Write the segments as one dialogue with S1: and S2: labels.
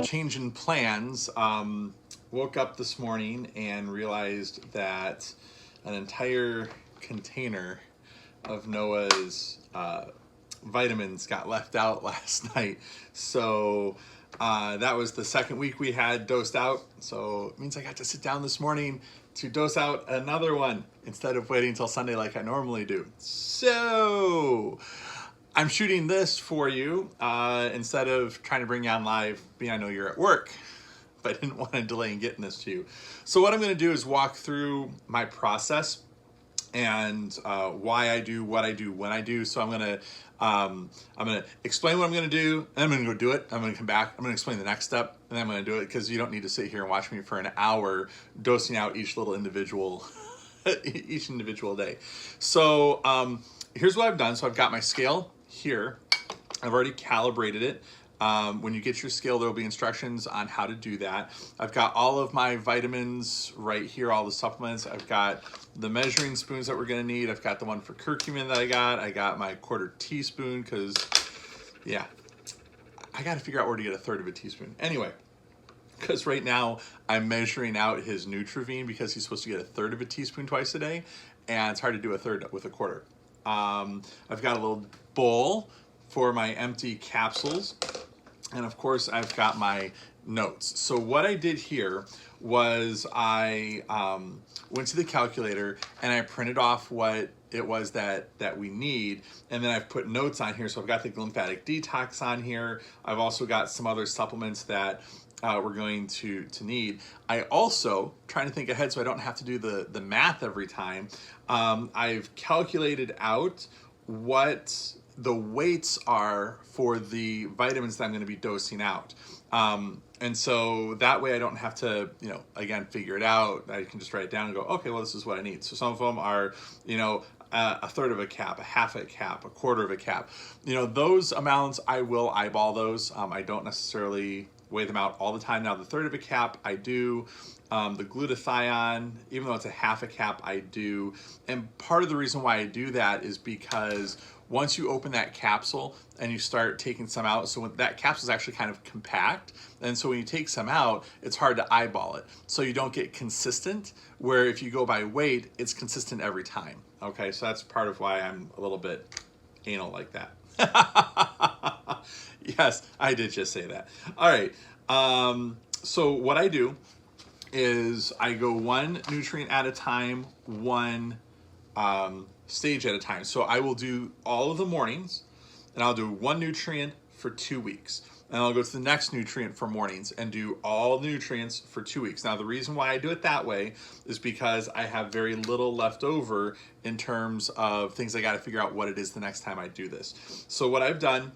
S1: Change in plans. Woke up this morning and realized that an entire container of Noah's vitamins got left out last night. So that was the second week we had dosed out. So it means I got to sit down this morning to dose out another one instead of waiting until Sunday like I normally do. So I'm shooting this for you instead of trying to bring you on live, being I know you're at work, but I didn't want to delay in getting this to you. So what I'm going to do is walk through my process and why I do what I do when I do. So I'm gonna explain what I'm gonna do, and I'm gonna go do it. I'm gonna come back. I'm gonna explain the next step, and then I'm gonna do it because you don't need to sit here and watch me for an hour dosing out each little individual each individual day. So here's what I've done. So I've got my scale here. I've already calibrated it. When you get your scale, there will be instructions on how to do that. I've got all of my vitamins right here, all the supplements. I've got the measuring spoons that we're gonna need. I've got the one for curcumin that I got. I got my 1/4 teaspoon because, yeah, I gotta figure out where to get 1/3 of a teaspoon. Anyway, because right now I'm measuring out his Nutravine because he's supposed to get 1/3 of a teaspoon twice a day, and it's hard to do 1/3 with 1/4. I've got a little bowl for my empty capsules. And of course, I've got my notes. So what I did here was I went to the calculator and I printed off what it was that we need. And then I've put notes on here. So I've got the lymphatic detox on here. I've also got some other supplements that we're going to need. I also, trying to think ahead so I don't have to do the math every time, I've calculated out what the weights are for the vitamins that I'm going to be dosing out. And so that way I don't have to, again, figure it out. I can just write it down and go, okay, well, this is what I need. So some of them are, a 1/3 of a cap, a 1/2 a cap, a 1/4 of a cap. Those amounts, I will eyeball those. I don't necessarily weigh them out all the time. Now, the 1/3 of a cap, I do. The glutathione, even though it's a 1/2 a cap, I do. And part of the reason why I do that is because once you open that capsule and you start taking some out, so when that capsule is actually kind of compact, and so when you take some out, it's hard to eyeball it. So you don't get consistent, where if you go by weight, it's consistent every time. Okay, so that's part of why I'm a little bit anal like that. Yes, I did just say that. All right, so what I do is I go one nutrient at a time, one stage at a time. So I will do all of the mornings, and I'll do one nutrient for 2 weeks. And I'll go to the next nutrient for mornings and do all the nutrients for 2 weeks. Now, the reason why I do it that way is because I have very little left over in terms of things I got to figure out what it is the next time I do this. So what I've done,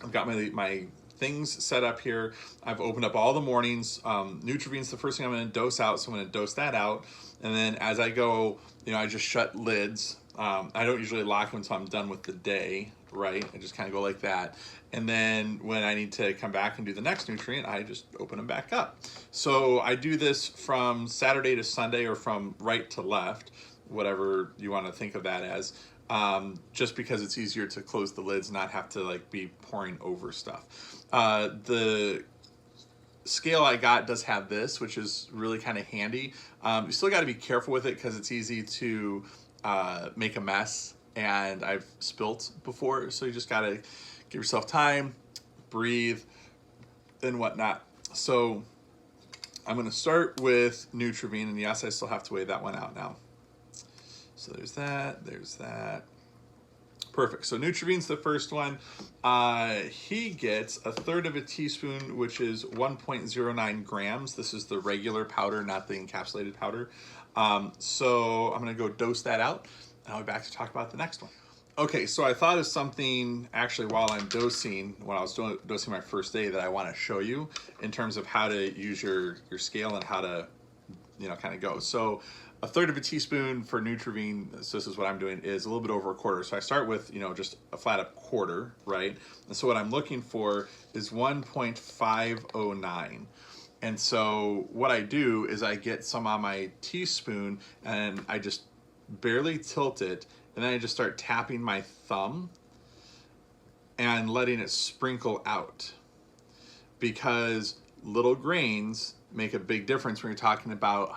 S1: I've got my things set up here. I've opened up all the mornings. Nutravine's the first thing I'm going to dose out, so I'm going to dose that out. And then as I go, I just shut lids. I don't usually lock them until I'm done with the day, right? I just kind of go like that. And then when I need to come back and do the next nutrient, I just open them back up. So I do this from Saturday to Sunday, or from right to left, whatever you want to think of that as. Just because it's easier to close the lids, not have to be pouring over stuff. The scale I got does have this, which is really kind of handy. You still got to be careful with it because it's easy to make a mess, and I've spilt before. So you just got to give yourself time, breathe, and whatnot. So I'm going to start with Nutravine, and yes, I still have to weigh that one out now. So there's that. Perfect. So Nutravine's the first one. He gets 1/3 of a teaspoon, which is 1.09 grams. This is the regular powder, not the encapsulated powder. So I'm going to go dose that out, and I'll be back to talk about the next one. Okay, so I thought of something actually while I'm dosing, when I was dosing my first day, that I want to show you in terms of how to use your scale and how to, kind of go. So 1/3 of a teaspoon for Nutravine, so this is what I'm doing, is a little bit over a 1/4. So I start with, just a flat up 1/4, right? And so what I'm looking for is 1.509. And so what I do is I get some on my teaspoon and I just barely tilt it, and then I just start tapping my thumb and letting it sprinkle out. Because little grains make a big difference when you're talking about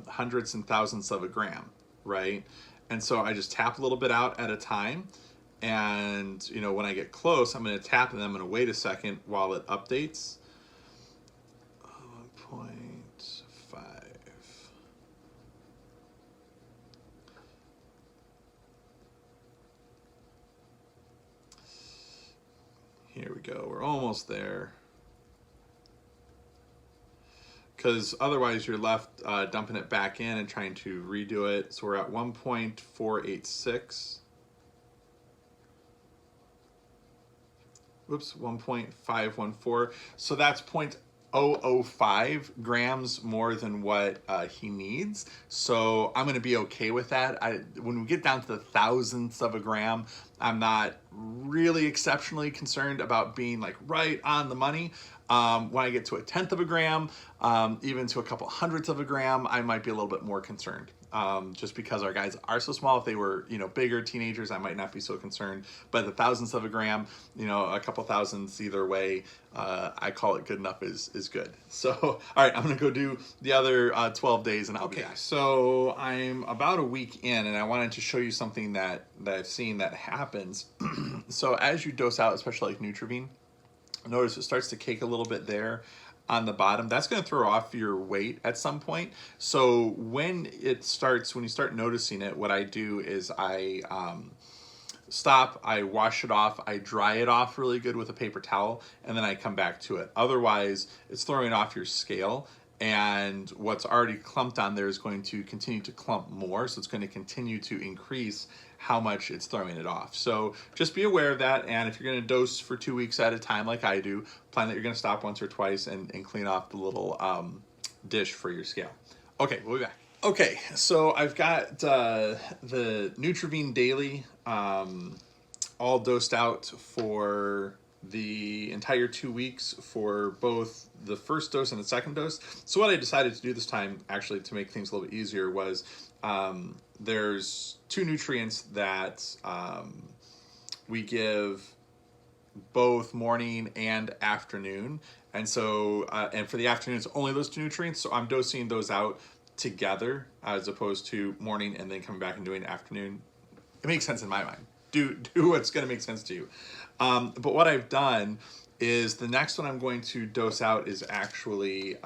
S1: hundreds and thousands of a gram, right? And so I just tap a little bit out at a time. And, you know, when I get close, I'm going to tap and then I'm going to wait a second while it updates. 1.5. Here we go. We're almost there. Because otherwise you're left dumping it back in and trying to redo it. So we're at 1.486. Whoops, 1.514. So that's 0.005 grams more than what he needs. So I'm going to be okay with that. When we get down to the thousandths of a gram, I'm not really exceptionally concerned about being like right on the money. When I get to a tenth of a gram, even to a couple hundredths of a gram, I might be a little bit more concerned. Just because our guys are so small. If they were, you know, bigger teenagers, I might not be so concerned. But the thousandths of a gram, you know, a couple thousandths either way, I call it good enough is good. So, all right, I'm gonna go do the other 12 days and I'll be back. So I'm about a week in and I wanted to show you something that I've seen that happens. So as you dose out, especially like Nutravine, notice it starts to cake a little bit there on the bottom. That's going to throw off your weight at some point. So when you start noticing it, what I do is I stop, I wash it off, I dry it off really good with a paper towel, and then I come back to it. Otherwise, it's throwing off your scale, and what's already clumped on there is going to continue to clump more, so it's going to continue to increase how much it's throwing it off. So just be aware of that, and if you're going to dose for 2 weeks at a time like I do, plan that you're going to stop once or twice and clean off the little dish for your scale. Okay, we'll be back. Okay, so I've got the Nutravine Daily all dosed out for the entire 2 weeks for both the first dose and the second dose. So what I decided to do this time, actually to make things a little bit easier, was there's 2 nutrients that we give both morning and afternoon. And so, and for the afternoon, it's only those 2 nutrients. So I'm dosing those out together as opposed to morning and then coming back and doing afternoon. It makes sense in my mind. Do what's going to make sense to you. But what I've done is the next one I'm going to dose out is actually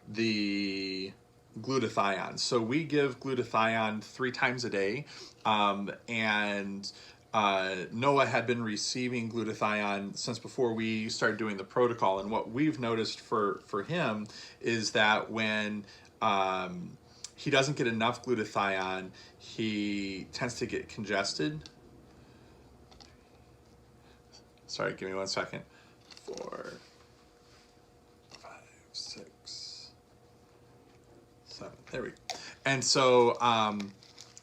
S1: the glutathione. So we give glutathione 3 times a day, and Noah had been receiving glutathione since before we started doing the protocol. And what we've noticed for him is that when he doesn't get enough glutathione, he tends to get congested. Sorry, give me 1 second. 4, 5, 6, 7. There we go. And so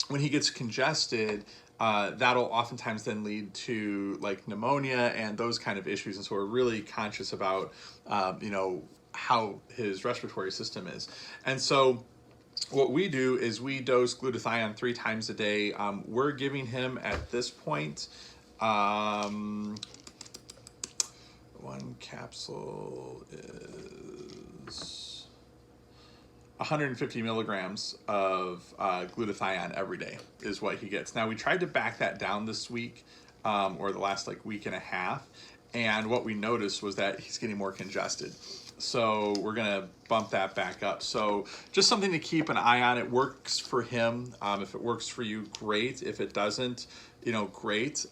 S1: when he gets congested, that'll oftentimes then lead to like pneumonia and those kind of issues. And so we're really conscious about, you know, how his respiratory system is. And so what we do is we dose glutathione 3 times a day. We're giving him at this point, 1 capsule is 150 milligrams of glutathione every day is what he gets. Now we tried to back that down this week, or the last like week and a half, and what we noticed was that he's getting more congested. So we're gonna bump that back up. So just something to keep an eye on. It works for him. If it works for you, great. If it doesn't, you know, great.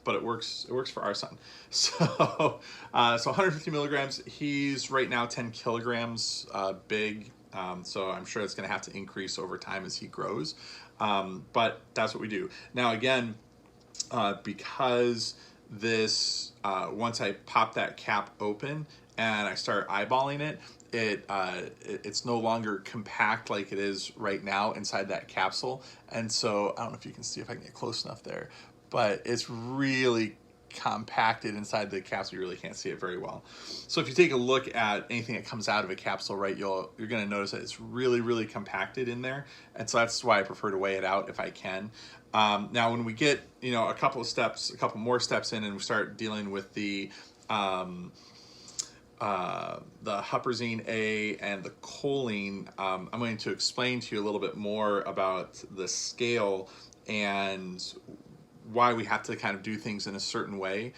S1: But it works for our son. So 150 milligrams. He's right now 10 kilograms big. So I'm sure it's going to have to increase over time as he grows. But that's what we do. Now again, because this once I pop that cap open and I start eyeballing it, it's no longer compact like it is right now inside that capsule. And so I don't know if you can see if I can get close enough there, but it's really compacted inside the capsule. You really can't see it very well. So if you take a look at anything that comes out of a capsule, right, you're going to notice that it's really, really compacted in there. And so that's why I prefer to weigh it out if I can. Now, when we get, you know, a couple more steps in and we start dealing with the the huperzine A and the choline, I'm going to explain to you a little bit more about the scale and why we have to kind of do things in a certain way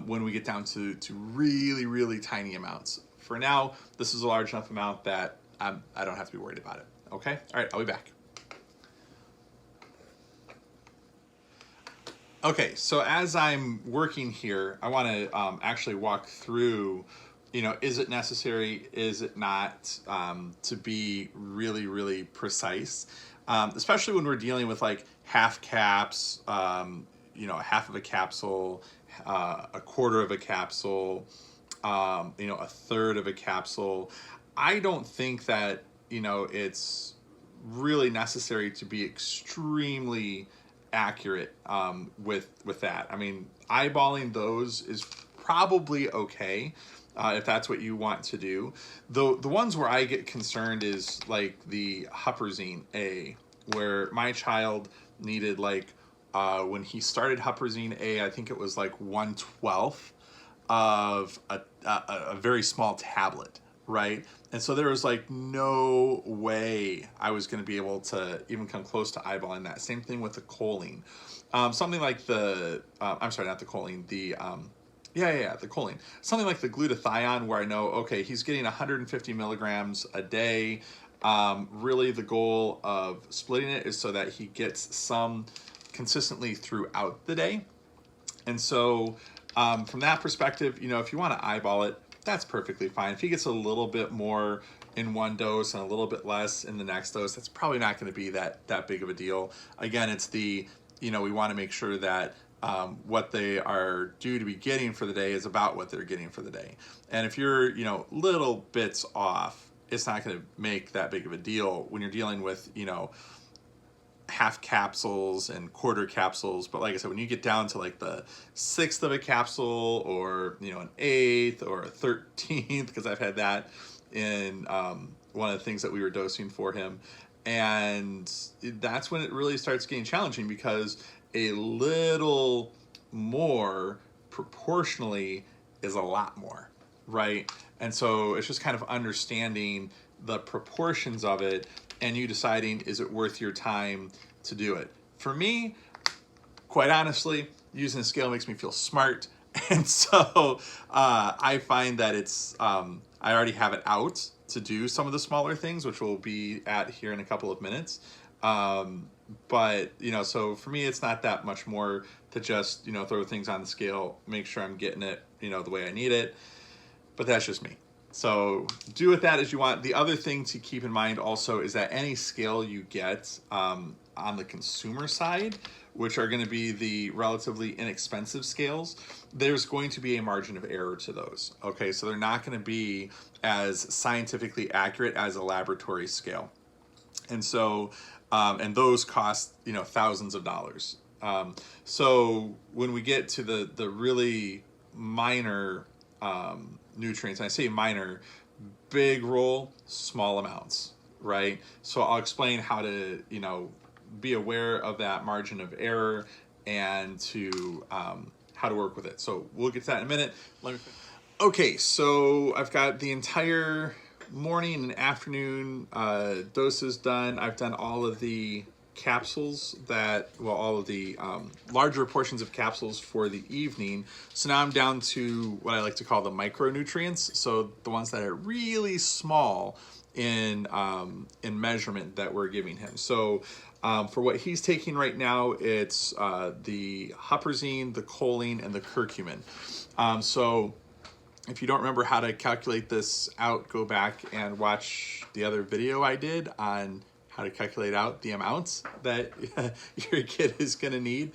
S1: when we get down to really, really tiny amounts. For now, this is a large enough amount that I don't have to be worried about it. Okay? All right, I'll be back. Okay, so as I'm working here, I want to actually walk through, is it necessary, is it not, to be really, really precise, especially when we're dealing with like half caps, half of a capsule, a quarter of a capsule, a third of a capsule. I don't think that, it's really necessary to be extremely accurate with that. I mean, eyeballing those is probably okay if that's what you want to do. The ones where I get concerned is like the huperzine A, where my child needed like when he started huperzine A, I think it was like 1/12 of a very small tablet, right? And so there was like no way I was going to be able to even come close to eyeballing that. Same thing with the choline. Something like the, I'm sorry, not the choline, the choline. Something like the glutathione, where I know, okay, he's getting 150 milligrams a day. Really the goal of splitting it is so that he gets some consistently throughout the day. And so from that perspective, if you want to eyeball it, that's perfectly fine. If he gets a little bit more in one dose and a little bit less in the next dose, that's probably not going to be that big of a deal. Again, it's we want to make sure that what they are due to be getting for the day is about what they're getting for the day. And if you're, little bits off, it's not going to make that big of a deal when you're dealing with, half capsules and quarter capsules. But like I said, when you get down to like the 1/6 of a capsule, or an 1/8 or a 13th, because I've had that in one of the things that we were dosing for him, and that's when it really starts getting challenging, because a little more proportionally is a lot more, right? And so it's just kind of understanding the proportions of it, and you deciding, is it worth your time to do it? For me, quite honestly, using a scale makes me feel smart. And so I find that it's, I already have it out to do some of the smaller things, which we'll be at here in a couple of minutes. But, so for me, it's not that much more to just, throw things on the scale, make sure I'm getting it, the way I need it. But that's just me. So do with that as you want. The other thing to keep in mind also is that any scale you get on the consumer side, which are going to be the relatively inexpensive scales, there's going to be a margin of error to those. Okay, so they're not going to be as scientifically accurate as a laboratory scale. And so, and those cost, thousands of dollars. So when we get to the really minor nutrients, and I say minor, big role, small amounts, right? So I'll explain how to, be aware of that margin of error and to how to work with it. So we'll get to that in a minute. Okay, so I've got the entire morning and afternoon doses done. I've done all of the capsules all of the larger portions of capsules for the evening. So now I'm down to what I like to call the micronutrients. So the ones that are really small in measurement that we're giving him. So for what he's taking right now, it's the huperzine, the choline, and the curcumin. So if you don't remember how to calculate this out, go back and watch the other video I did on how to calculate out the amounts that your kid is going to need.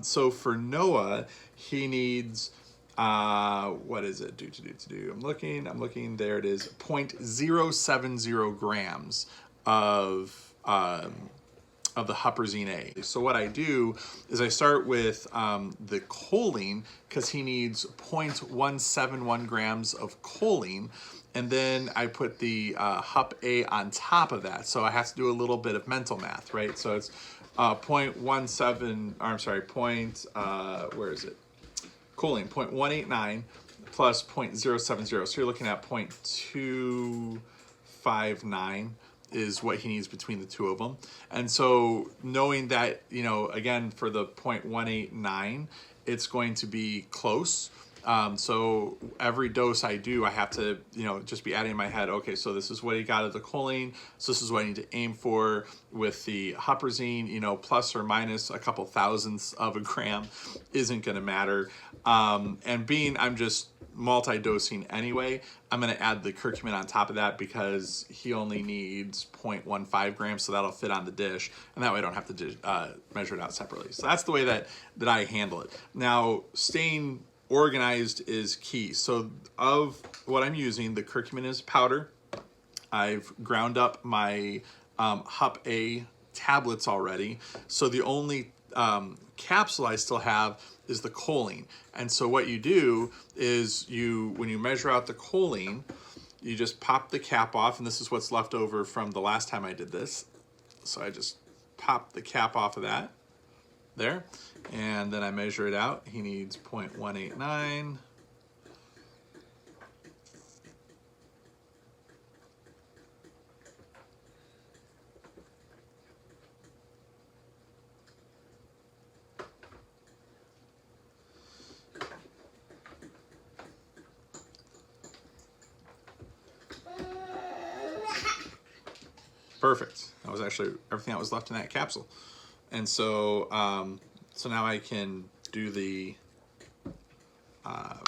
S1: So for Noah, he needs, what is it? I'm looking, there it is, 0.070 grams of the huperzine A. So what I do is I start with the choline, because he needs 0.171 grams of choline, and then I put the Hup A on top of that. So I have to do a little bit of mental math, right? So it's 0.17, or I'm sorry, where is it? Choline, 0.189 plus 0.070. So you're looking at 0.259 is what he needs between the two of them. And so knowing that, you know, again, for the 0.189, it's going to be close. So every dose I do, I have to, you know, just be adding in my head, okay, so this is what he got at the choline, so this is what I need to aim for with the huperzine, you know, plus or minus a couple thousandths of a gram isn't going to matter. And being I'm just multi-dosing anyway, I'm going to add the curcumin on top of that because he only needs 0.15 grams, so that'll fit on the dish, and that way I don't have to measure it out separately. So that's the way that I handle it. Now, staying organized is key. So of what I'm using, the curcumin is powder. I've ground up my Hup A tablets already. So the only capsule I still have is the choline. And so what you do is when you measure out the choline, you just pop the cap off, and this is what's left over from the last time I did this. So I just pop the cap off of that there, and then I measure it out. He needs 0.189. Perfect. That was actually everything that was left in that capsule. And so, so now I can do the Hup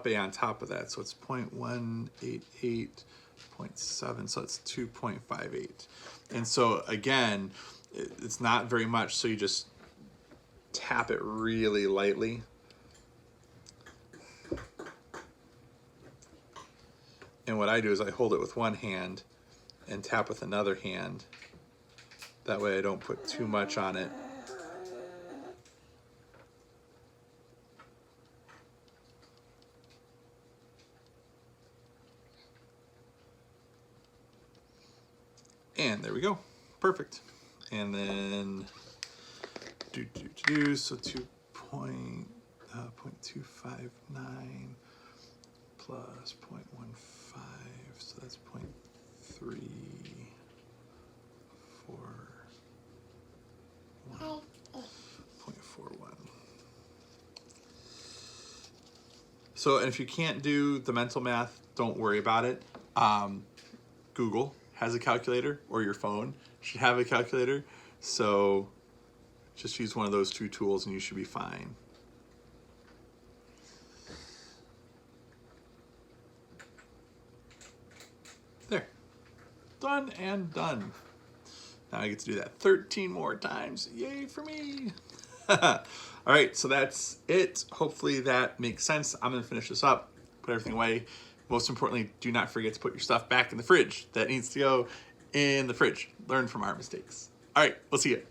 S1: A on top of that. So it's 0.188, 0.7, so it's 2.58. And so again, it's not very much, so you just tap it really lightly. And what I do is I hold it with one hand and tap with another hand. That way I don't put too much on it. And there we go. Perfect. And then so 2.259 plus 0.15, so that's 0.341. 0.41. So, and if you can't do the mental math, don't worry about it. Google has a calculator, or your phone should have a calculator. So just use one of those two tools and you should be fine. There. Done and done. Now I get to do that 13 more times. Yay for me. All right, so that's it. Hopefully that makes sense. I'm gonna finish this up, put everything away. Most importantly, do not forget to put your stuff back in the fridge. That needs to go in the fridge. Learn from our mistakes. All right, we'll see you.